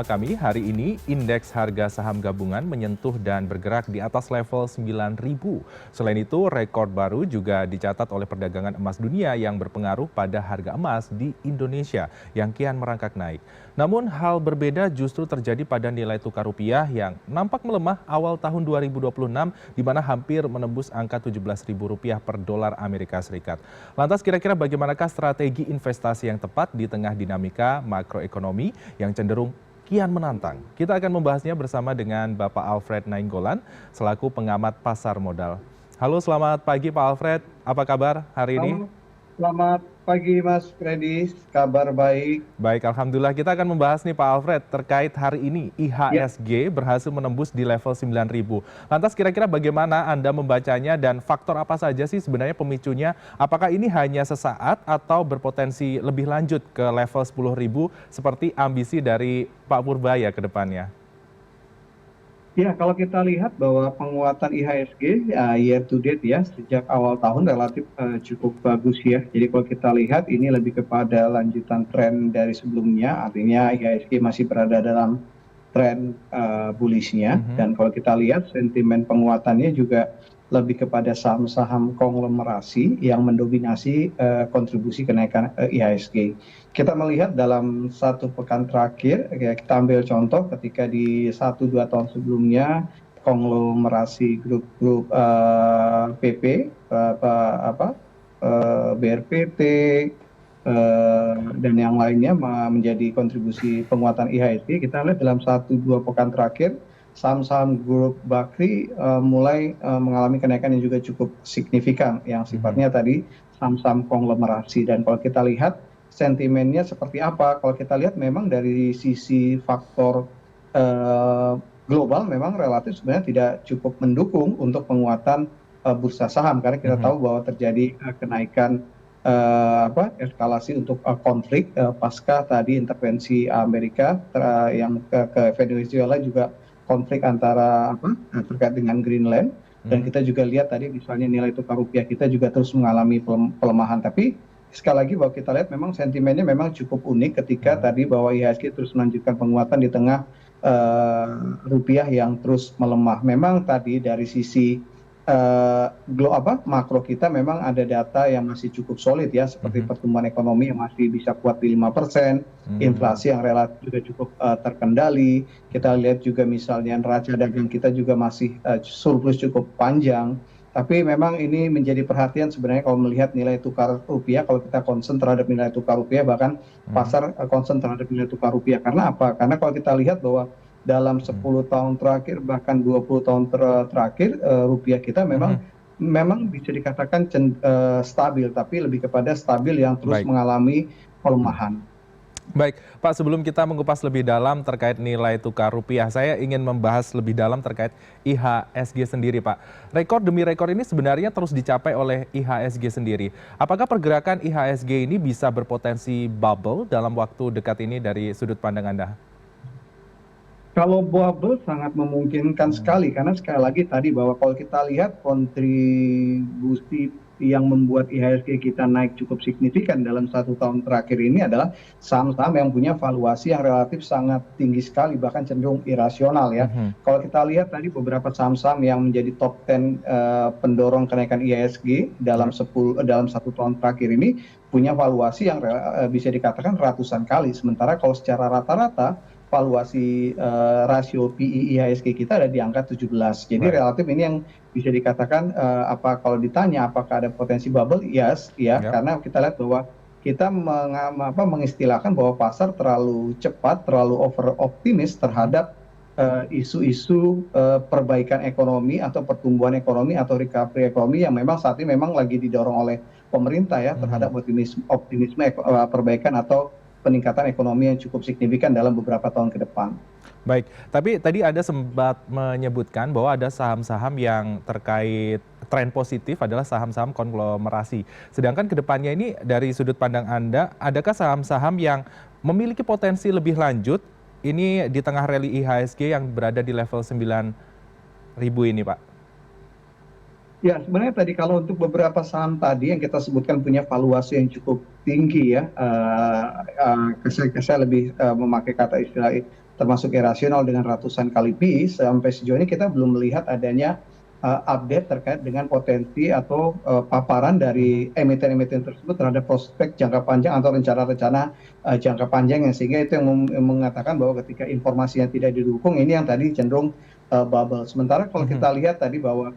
Kami hari ini indeks harga saham gabungan menyentuh dan bergerak di atas level 9.000. Selain itu, rekor baru juga dicatat oleh perdagangan emas dunia yang berpengaruh pada harga emas di Indonesia yang kian merangkak naik. Namun hal berbeda justru terjadi pada nilai tukar rupiah yang nampak melemah awal tahun 2026 di mana hampir menembus angka Rp17.000 per dolar Amerika Serikat. Lantas kira-kira bagaimanakah strategi investasi yang tepat di tengah dinamika makroekonomi yang cenderung kian menantang? Kita akan membahasnya bersama dengan Bapak Alfred Nainggolan selaku pengamat pasar modal. Halo, selamat pagi Pak Alfred. Apa kabar hari ini? Halo, selamat pagi Mas Freddy, kabar baik. Baik, Alhamdulillah. Kita akan membahas nih Pak Alfred terkait hari ini Ya, IHSG berhasil menembus di level 9.000. Lantas kira-kira bagaimana Anda membacanya dan faktor apa saja sih sebenarnya pemicunya? Apakah ini hanya sesaat atau berpotensi lebih lanjut ke level 10.000 seperti ambisi dari Pak Purbaya ke depannya? ya, kalau kita lihat bahwa penguatan IHSG year to date ya sejak awal tahun relatif cukup bagus ya. Jadi kalau kita lihat ini lebih kepada lanjutan tren dari sebelumnya, artinya IHSG masih berada dalam tren bullishnya. Mhm. Dan kalau kita lihat sentimen penguatannya juga lebih kepada saham-saham konglomerasi yang mendominasi kontribusi kenaikan IHSG. Kita melihat dalam satu pekan terakhir, ya kita ambil contoh ketika di 1-2 tahun sebelumnya konglomerasi grup-grup PP, BRPT, dan yang lainnya menjadi kontribusi penguatan IHSG. Kita lihat dalam 1-2 pekan terakhir saham-saham grup Bakri mulai mengalami kenaikan yang juga cukup signifikan yang Mhm. sifatnya tadi saham-saham konglomerasi. Dan kalau kita lihat sentimennya seperti apa, kalau kita lihat memang dari sisi faktor eh, global memang relatif sebenarnya tidak cukup mendukung untuk penguatan bursa saham, karena kita Mhm. tahu bahwa terjadi kenaikan eskalasi untuk konflik pasca tadi intervensi Amerika yang ke Venezuela, juga konflik antara terkait dengan Greenland. Dan Mhm. kita juga lihat tadi misalnya nilai tukar rupiah kita juga terus mengalami pelemahan. Tapi sekali lagi bahwa kita lihat memang sentimennya memang cukup unik ketika Mhm. tadi bahwa IHSG terus melanjutkan penguatan di tengah rupiah yang terus melemah. Memang tadi dari sisi makro kita memang ada data yang masih cukup solid ya, seperti Mhm. pertumbuhan ekonomi yang masih bisa kuat di 5%, Mhm. inflasi yang relatif juga cukup terkendali. Kita lihat juga misalnya neraca dagang kita juga masih surplus cukup panjang. Tapi memang ini menjadi perhatian sebenarnya kalau melihat nilai tukar rupiah, kalau kita concern terhadap nilai tukar rupiah, bahkan Mhm. pasar concern terhadap nilai tukar rupiah. Karena apa? Karena kalau kita lihat bahwa dalam Mhm. 10 tahun terakhir, bahkan 20 tahun terakhir, rupiah kita memang Mhm. memang bisa dikatakan stabil, tapi lebih kepada stabil yang terus Baik. mengalami pelemahan. Baik, Pak, sebelum kita mengupas lebih dalam terkait nilai tukar rupiah, saya ingin membahas lebih dalam terkait IHSG sendiri, Pak. Rekor demi rekor ini sebenarnya terus dicapai oleh IHSG sendiri. Apakah pergerakan IHSG ini bisa berpotensi bubble dalam waktu dekat ini dari sudut pandang Anda? Kalau bubble sangat memungkinkan Hmm. sekali, karena sekali lagi tadi bahwa kalau kita lihat kontribusi yang membuat IHSG kita naik cukup signifikan dalam 1 tahun terakhir ini adalah saham-saham yang punya valuasi yang relatif sangat tinggi sekali, bahkan cenderung irasional ya. Mhm. Kalau kita lihat tadi beberapa saham-saham yang menjadi top 10 pendorong kenaikan IHSG dalam Ya. 1 tahun terakhir ini punya valuasi yang bisa dikatakan ratusan kali. Sementara kalau secara rata-rata valuasi rasio PI IHSG kita ada di angka 17. Jadi Baik. relatif ini yang bisa dikatakan apa kalau ditanya apakah ada potensi bubble? Yes, ya, Ya. karena kita lihat bahwa kita mengistilahkan bahwa pasar terlalu cepat, terlalu over optimis Mhm. terhadap isu-isu perbaikan ekonomi atau pertumbuhan ekonomi atau recovery ekonomi yang memang saat ini memang lagi didorong oleh pemerintah ya, terhadap Mhm. optimisme perbaikan atau peningkatan ekonomi yang cukup signifikan dalam beberapa tahun ke depan. Baik, tapi tadi Anda sempat menyebutkan bahwa ada saham-saham yang terkait tren positif adalah saham-saham konglomerasi. Sedangkan ke depannya ini dari sudut pandang Anda, adakah saham-saham yang memiliki potensi lebih lanjut ini di tengah rally IHSG yang berada di level 9.000 ini, Pak? Ya, sebenarnya tadi kalau untuk beberapa saham tadi yang kita sebutkan punya valuasi yang cukup tinggi ya, saya lebih memakai kata istilah termasuk irasional dengan ratusan kali PI, sampai sejauh ini kita belum melihat adanya update terkait dengan potensi atau paparan dari emiten-emiten tersebut terhadap prospek jangka panjang atau rencana-rencana jangka panjang, sehingga itu yang mengatakan bahwa ketika informasi yang tidak didukung ini yang tadi cenderung bubble. Sementara kalau kita lihat tadi bahwa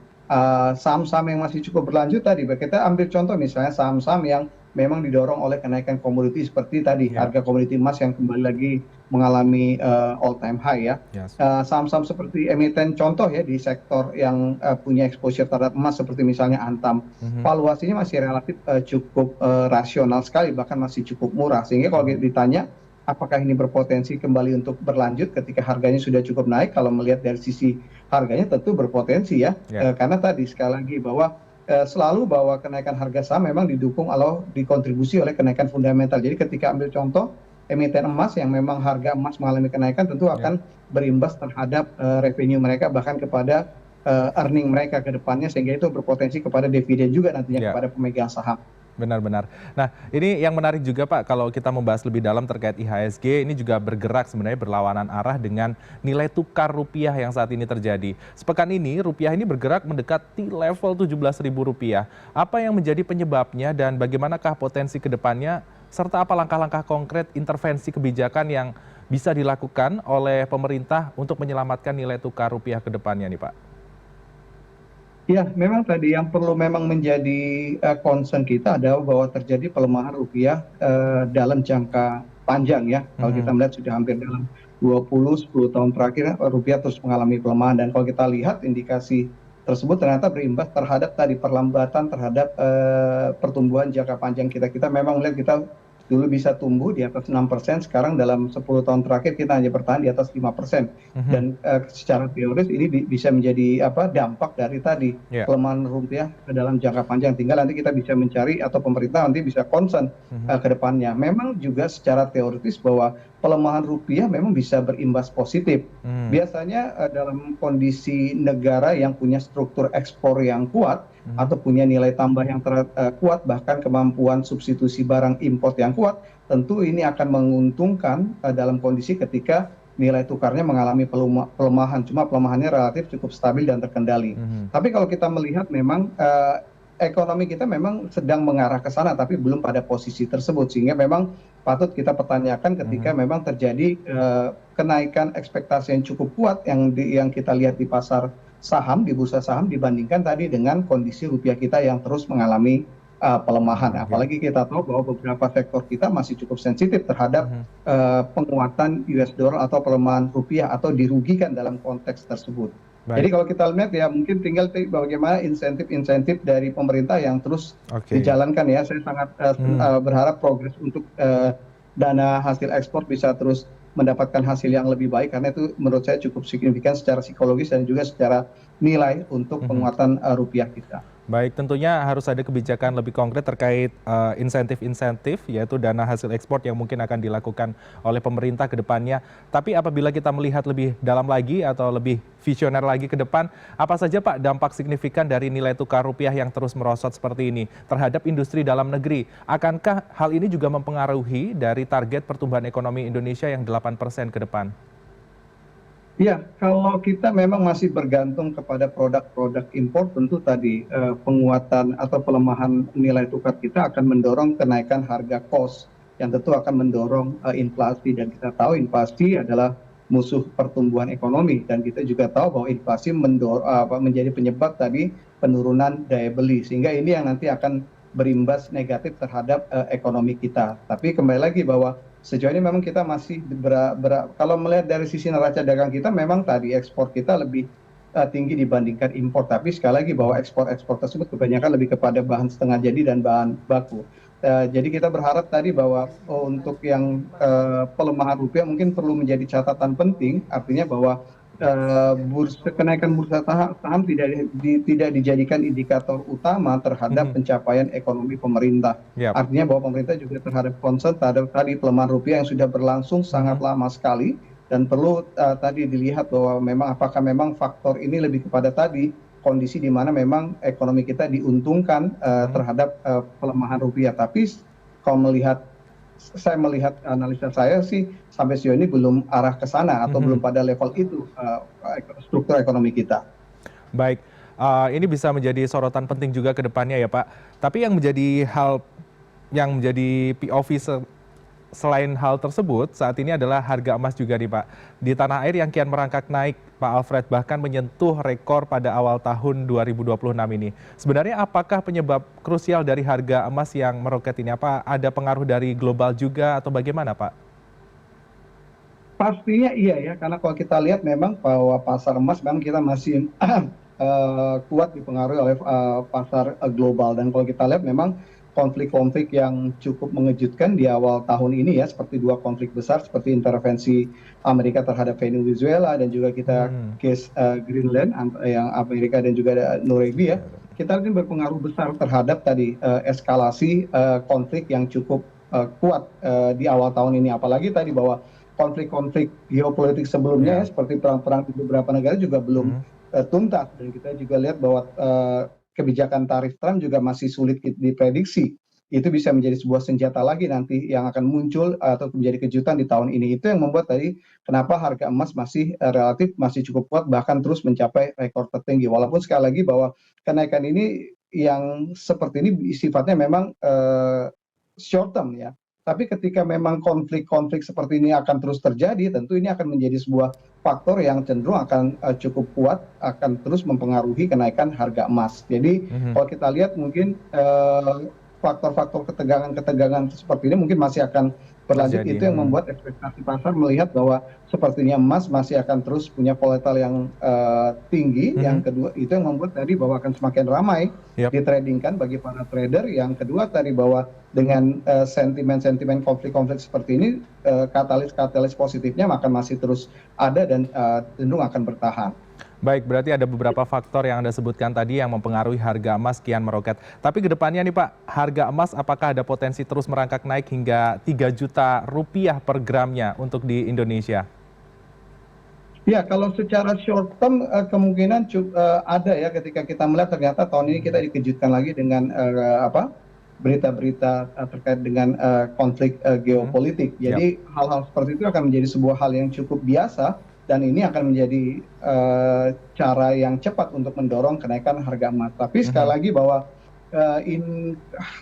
saham-saham yang masih cukup berlanjut tadi, kita ambil contoh misalnya saham-saham yang memang didorong oleh kenaikan komoditi seperti tadi harga komoditi emas yang kembali lagi mengalami all time high ya. Yes. Saham-saham seperti emiten contoh ya di sektor yang punya exposure terhadap emas seperti misalnya Antam, valuasinya masih relatif cukup rasional sekali, bahkan masih cukup murah, sehingga kalau ditanya apakah ini berpotensi kembali untuk berlanjut ketika harganya sudah cukup naik, kalau melihat dari sisi harganya tentu berpotensi ya. Karena tadi sekali lagi bahwa selalu bahwa kenaikan harga saham memang didukung atau dikontribusi oleh kenaikan fundamental. Jadi ketika ambil contoh emiten emas yang memang harga emas mengalami kenaikan, tentu akan berimbas terhadap revenue mereka, bahkan kepada earning mereka ke depannya, sehingga itu berpotensi kepada dividen juga nantinya kepada pemegang saham. Benar-benar. Nah, ini yang menarik juga Pak, kalau kita membahas lebih dalam terkait IHSG, ini juga bergerak sebenarnya berlawanan arah dengan nilai tukar rupiah yang saat ini terjadi. Sepekan ini, rupiah ini bergerak mendekati level Rp17.000. Apa yang menjadi penyebabnya dan bagaimanakah potensi ke depannya, serta apa langkah-langkah konkret intervensi kebijakan yang bisa dilakukan oleh pemerintah untuk menyelamatkan nilai tukar rupiah ke depannya nih Pak? Ya, memang tadi yang perlu memang menjadi concern kita adalah bahwa terjadi pelemahan rupiah dalam jangka panjang ya. Kalau kita melihat sudah hampir dalam 10 tahun terakhir rupiah terus mengalami pelemahan, dan kalau kita lihat indikasi tersebut ternyata berimbas terhadap tadi perlambatan terhadap pertumbuhan jangka panjang kita. Kita memang melihat kita dulu bisa tumbuh di atas 6%, sekarang dalam 10 tahun terakhir kita hanya bertahan di atas 5%. Dan secara teoris ini bisa menjadi dampak dari tadi pelemahan rupiah dalam jangka panjang. Tinggal nanti kita bisa mencari atau pemerintah nanti bisa concern ke depannya. Memang juga secara teoritis bahwa pelemahan rupiah memang bisa berimbas positif. Biasanya dalam kondisi negara yang punya struktur ekspor yang kuat atau punya nilai tambah yang kuat, bahkan kemampuan substitusi barang import yang kuat, tentu ini akan menguntungkan dalam kondisi ketika nilai tukarnya mengalami pelemahan. Cuma pelemahannya relatif cukup stabil dan terkendali. Tapi kalau kita melihat memang ekonomi kita memang sedang mengarah ke sana, tapi belum pada posisi tersebut, sehingga memang patut kita pertanyakan ketika memang terjadi kenaikan ekspektasi yang cukup kuat yang kita lihat di pasar saham, di bursa saham, dibandingkan tadi dengan kondisi rupiah kita yang terus mengalami pelemahan. Apalagi kita tahu bahwa beberapa sektor kita masih cukup sensitif terhadap penguatan US dollar atau pelemahan rupiah, atau dirugikan dalam konteks tersebut. Jadi kalau kita lihat ya, mungkin tinggal bagaimana insentif-insentif dari pemerintah yang terus dijalankan ya. Saya sangat berharap progres untuk dana hasil ekspor bisa terus mendapatkan hasil yang lebih baik, karena itu menurut saya cukup signifikan secara psikologis dan juga secara nilai untuk penguatan rupiah kita. Baik, tentunya harus ada kebijakan lebih konkret terkait insentif-insentif, yaitu dana hasil ekspor yang mungkin akan dilakukan oleh pemerintah ke depannya. Tapi apabila kita melihat lebih dalam lagi atau lebih visioner lagi ke depan, apa saja Pak dampak signifikan dari nilai tukar rupiah yang terus merosot seperti ini terhadap industri dalam negeri? Akankah hal ini juga mempengaruhi dari target pertumbuhan ekonomi Indonesia yang 8% ke depan? Ya, kalau kita memang masih bergantung kepada produk-produk impor, tentu tadi penguatan atau pelemahan nilai tukar kita akan mendorong kenaikan harga cost, yang tentu akan mendorong inflasi. Dan kita tahu inflasi adalah musuh pertumbuhan ekonomi, dan kita juga tahu bahwa inflasi menjadi penyebab tadi penurunan daya beli, sehingga ini yang nanti akan berimbas negatif terhadap ekonomi kita. Tapi kembali lagi bahwa sejauh ini memang kita masih kalau melihat dari sisi neraca dagang kita, memang tadi ekspor kita lebih tinggi dibandingkan impor. Tapi sekali lagi bahwa ekspor tersebut kebanyakan lebih kepada bahan setengah jadi dan bahan baku. Jadi kita berharap tadi bahwa untuk yang pelemahan rupiah mungkin perlu menjadi catatan penting, artinya bahwa kenaikan bursa saham tidak dijadikan indikator utama terhadap pencapaian ekonomi pemerintah. Artinya bahwa pemerintah juga terhadap concern terhadap tadi pelemahan rupiah yang sudah berlangsung sangat lama sekali, dan perlu tadi dilihat bahwa memang apakah memang faktor ini lebih kepada tadi kondisi di mana memang ekonomi kita diuntungkan terhadap pelemahan rupiah. Tapi kalau melihat saya melihat analisa saya sih sampai sejauh ini belum arah ke sana atau belum pada level itu struktur ekonomi kita. Baik, ini bisa menjadi sorotan penting juga ke depannya ya Pak. Tapi yang menjadi hal yang menjadi POV selain hal tersebut, saat ini adalah harga emas juga nih Pak. Di tanah air yang kian merangkak naik, Pak Alfred, bahkan menyentuh rekor pada awal tahun 2026 ini. Sebenarnya apakah penyebab krusial dari harga emas yang meroket ini? Apa ada pengaruh dari global juga atau bagaimana Pak? Pastinya iya ya, karena kalau kita lihat memang bahwa pasar emas memang kita masih kuat dipengaruhi oleh pasar global, dan kalau kita lihat memang konflik-konflik yang cukup mengejutkan di awal tahun ini ya, seperti dua konflik besar seperti intervensi Amerika terhadap Venezuela dan juga kita case Greenland yang Amerika dan juga Norwegia ya, kita ini berpengaruh besar terhadap tadi eskalasi konflik yang cukup kuat di awal tahun ini, apalagi tadi bahwa konflik-konflik geopolitik sebelumnya ya, seperti perang-perang di beberapa negara juga belum tuntas, dan kita juga lihat bahwa kebijakan tarif Trump juga masih sulit diprediksi. Itu bisa menjadi sebuah senjata lagi nanti yang akan muncul atau menjadi kejutan di tahun ini. Itu yang membuat tadi kenapa harga emas masih relatif masih cukup kuat, bahkan terus mencapai rekor tertinggi. Walaupun sekali lagi bahwa kenaikan ini yang seperti ini sifatnya memang short term ya. Tapi ketika memang konflik-konflik seperti ini akan terus terjadi, tentu ini akan menjadi sebuah faktor yang cenderung akan cukup kuat, akan terus mempengaruhi kenaikan harga emas. Jadi kalau kita lihat mungkin faktor-faktor ketegangan-ketegangan seperti ini mungkin masih akan berlanjut. Itu yang membuat ekspektasi pasar melihat bahwa sepertinya emas masih akan terus punya volatile yang tinggi. Yang kedua itu yang membuat tadi bahwa akan semakin ramai ditradingkan bagi para trader. Yang kedua tadi bahwa dengan sentimen-sentimen konflik-konflik seperti ini, katalis positifnya maka masih terus ada dan cenderung akan bertahan. Baik, berarti ada beberapa faktor yang Anda sebutkan tadi yang mempengaruhi harga emas kian meroket. Tapi ke depannya nih Pak, harga emas apakah ada potensi terus merangkak naik hingga 3 juta rupiah per gramnya untuk di Indonesia? Ya, kalau secara short term kemungkinan ada ya, ketika kita melihat ternyata tahun ini kita dikejutkan lagi dengan berita-berita terkait dengan konflik geopolitik. Jadi hal-hal seperti itu akan menjadi sebuah hal yang cukup biasa, dan ini akan menjadi cara yang cepat untuk mendorong kenaikan harga emas. Tapi sekali lagi bahwa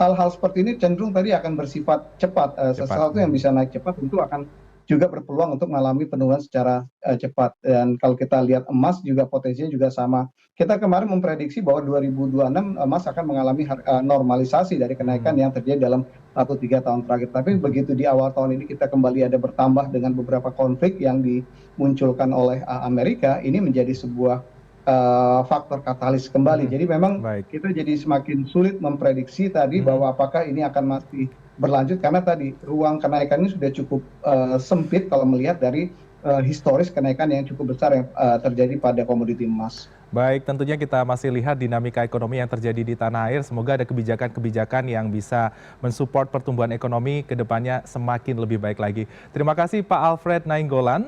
hal-hal seperti ini cenderung tadi akan bersifat cepat. Sesuatu yang bisa naik cepat tentu akan juga berpeluang untuk mengalami penurunan secara cepat. Dan kalau kita lihat emas juga potensinya juga sama. Kita kemarin memprediksi bahwa 2026 emas akan mengalami normalisasi dari kenaikan yang terjadi dalam 1-3 tahun terakhir. Tapi begitu di awal tahun ini kita kembali ada bertambah dengan beberapa konflik yang dimunculkan oleh Amerika, ini menjadi sebuah faktor katalis kembali. Jadi memang kita jadi semakin sulit memprediksi tadi bahwa apakah ini akan masih berlanjut, karena tadi ruang kenaikan ini sudah cukup sempit kalau melihat dari historis kenaikan yang cukup besar yang terjadi pada komoditi emas. Baik, tentunya kita masih lihat dinamika ekonomi yang terjadi di tanah air. Semoga ada kebijakan-kebijakan yang bisa mensupport pertumbuhan ekonomi ke depannya semakin lebih baik lagi. Terima kasih Pak Alfred Nainggolan,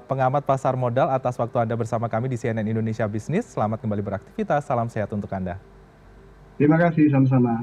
pengamat pasar modal, atas waktu Anda bersama kami di CNN Indonesia Business. Selamat kembali beraktivitas, salam sehat untuk Anda. Terima kasih, sama-sama.